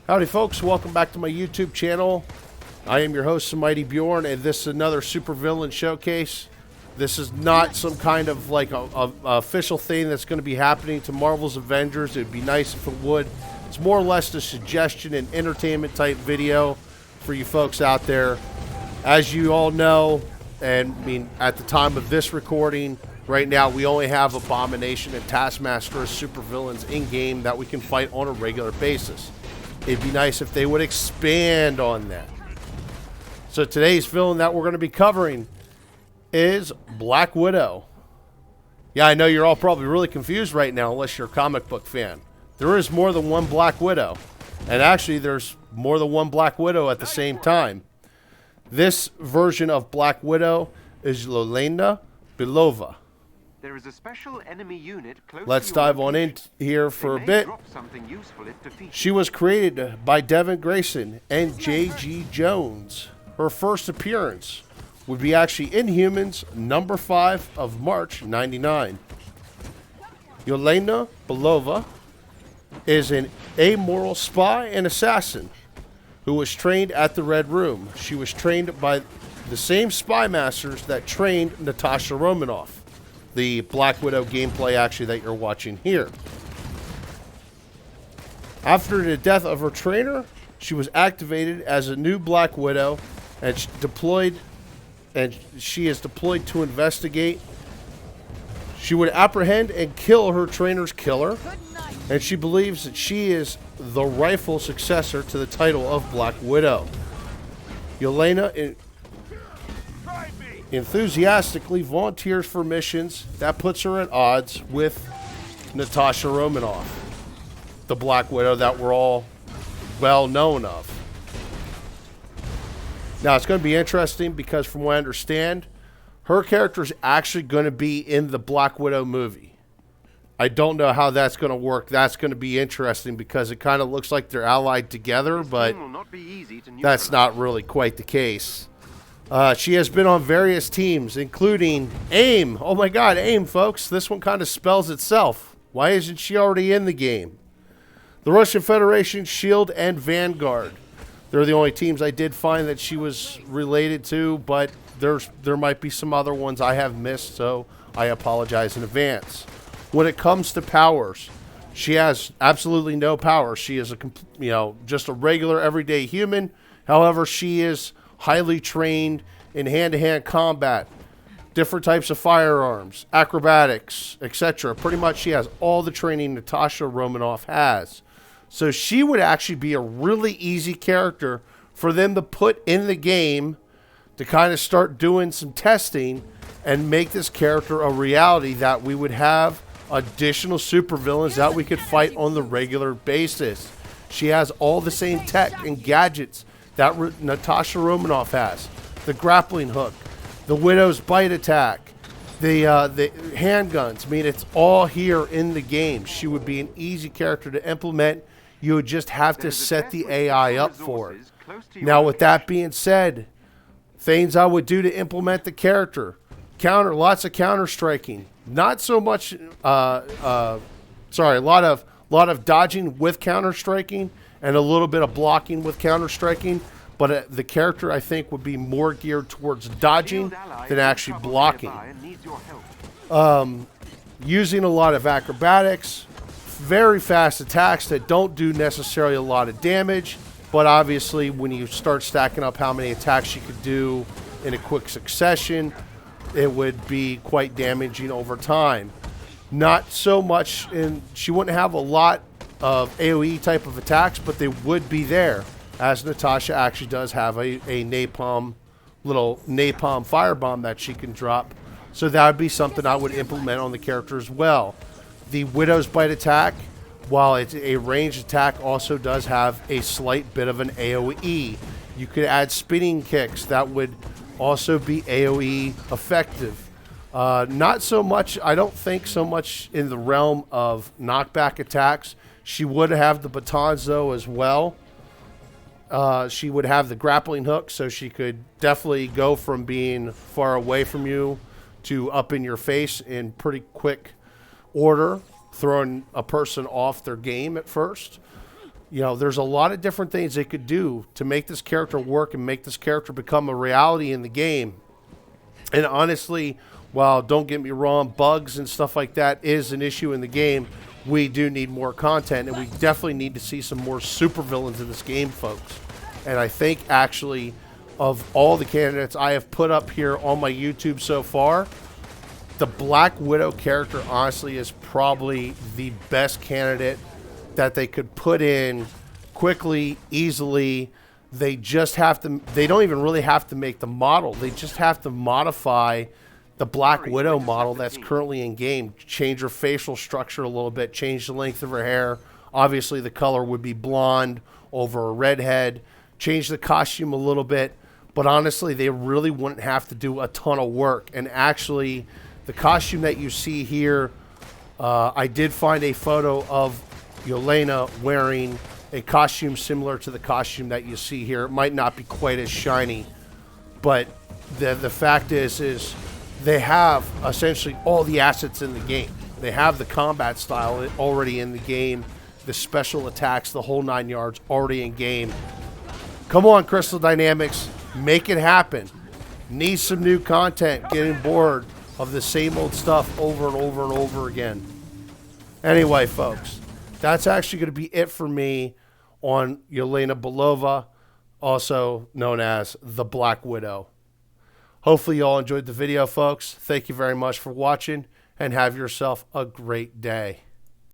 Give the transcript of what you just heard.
Howdy folks, welcome back to my YouTube channel. I am your host, Mighty Bjorn, and this is another supervillain showcase. This is not some kind of like a official thing that's going to be happening to Marvel's Avengers. It'd be nice if it would. It's more or less a suggestion and entertainment type video for you folks out there. As you all know, and I mean at the time of this recording, right now we only have Abomination and Taskmaster as supervillains in-game that we can fight on a regular basis. It'd be nice if they would expand on that. So today's villain that we're going to be covering is Black Widow. Yeah, I know you're all probably really confused right now unless you're a comic book fan. There is more than one Black Widow. And actually there's more than one Black Widow at the same time. This version of Black Widow is Yelena Belova. There is a special enemy unit close Let's to dive your on in location. here for a They may bit. drop something useful if defeated. She was created by Devin Grayson and J.G. Jones. Her first appearance would be actually Inhumans number 5 of March '99. Yelena Belova is an amoral spy and assassin who was trained at the Red Room. She was trained by the same spy masters that trained Natasha Romanoff, the Black Widow gameplay actually that you're watching here. After the death of her trainer, she was activated as a new Black Widow and she is deployed to investigate. She would apprehend and kill her trainer's killer, and she believes that she is the rightful successor to the title of Black Widow. Yelena enthusiastically volunteers for missions that puts her at odds with Natasha Romanoff, the Black Widow that we're all well known of. Now it's going to be interesting because from what I understand, her character is actually going to be in the Black Widow movie. I don't know how that's going to work. That's going to be interesting because it kind of looks like they're allied together, but that's not really quite the case. She has been on various teams, including AIM. Oh my God, AIM, folks. This one kind of spells itself. Why isn't she already in the game? The Russian Federation, SHIELD, and Vanguard. They're the only teams I did find that she was related to, but there might be some other ones I have missed, so I apologize in advance. When it comes to powers, she has absolutely no power. She is just a regular everyday human. However, she is highly trained in hand-to-hand combat, different types of firearms, acrobatics, etc. Pretty much she has all the training Natasha Romanoff has. So she would actually be a really easy character for them to put in the game to kind of start doing some testing and make this character a reality that we would have additional supervillains that we could fight on the regular basis. She has all the same tech and gadgets that Natasha Romanoff has. The grappling hook, the Widow's bite attack, the handguns. I mean, it's all here in the game. She would be an easy character to implement. You would just have to set the AI up for it. Now, with that being said, things I would do to implement the character. Lots of counter striking. Not so much, a lot of dodging with counter striking and a little bit of blocking with counter striking. But the character, I think, would be more geared towards dodging than actually blocking. Using a lot of acrobatics, very fast attacks that don't do necessarily a lot of damage. But obviously, when you start stacking up how many attacks you could do in a quick succession, it would be quite damaging over time. Not so much, she wouldn't have a lot of AoE type of attacks, but they would be there, as Natasha actually does have a little napalm firebomb that she can drop. So that would be something I would implement on the character as well. The Widow's bite attack, while it's a ranged attack, also does have a slight bit of an AoE. You could add spinning kicks that would also be AoE effective. Not so much, I don't think so much in the realm of knockback attacks. She would have the batons though as well. She would have the grappling hook, so she could definitely go from being far away from you to up in your face in pretty quick order, throwing a person off their game at first. You know, there's a lot of different things they could do to make this character work and make this character become a reality in the game. And honestly, while don't get me wrong, bugs and stuff like that is an issue in the game, we do need more content, and we definitely need to see some more supervillains in this game, folks. And I think actually of all the candidates I have put up here on my YouTube so far, the Black Widow character honestly is probably the best candidate that they could put in quickly, easily. They just have to, they don't even really have to make the model. They just have to modify the Black Widow model that's currently in game. Change her facial structure a little bit, change the length of her hair. Obviously the color would be blonde over a redhead. Change the costume a little bit. But honestly, they really wouldn't have to do a ton of work. And actually, the costume that you see here, I did find a photo of Yelena wearing a costume similar to the costume that you see here. It might not be quite as shiny, but the fact is they have essentially all the assets in the game. They have the combat style already in the game, the special attacks, the whole 9 yards already in game. Come on, Crystal Dynamics, make it happen. Need some new content, getting bored of the same old stuff over and over and over again. Anyway, folks, that's actually going to be it for me on Yelena Belova, also known as the Black Widow. Hopefully you all enjoyed the video, folks. Thank you very much for watching, and have yourself a great day.